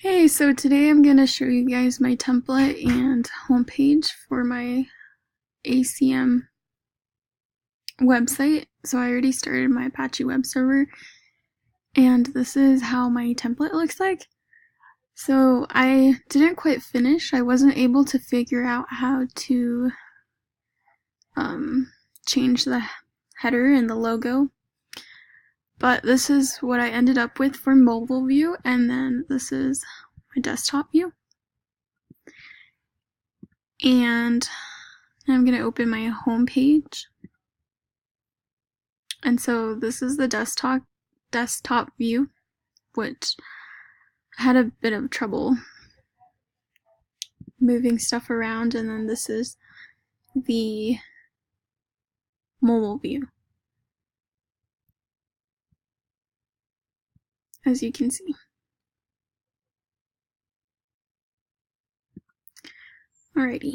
Hey, so today I'm going to show you guys my template and homepage for my ACM website. So I already started my Apache web server, and this is how my template looks like. So I didn't quite finish. I wasn't able to figure out how to change the header and the logo. But this is what I ended up with for mobile view, and then this is my desktop view. And I'm going to open my home page. And so this is the desktop view, which I had a bit of trouble moving stuff around, and then this is the mobile view, as you can see. Alrighty.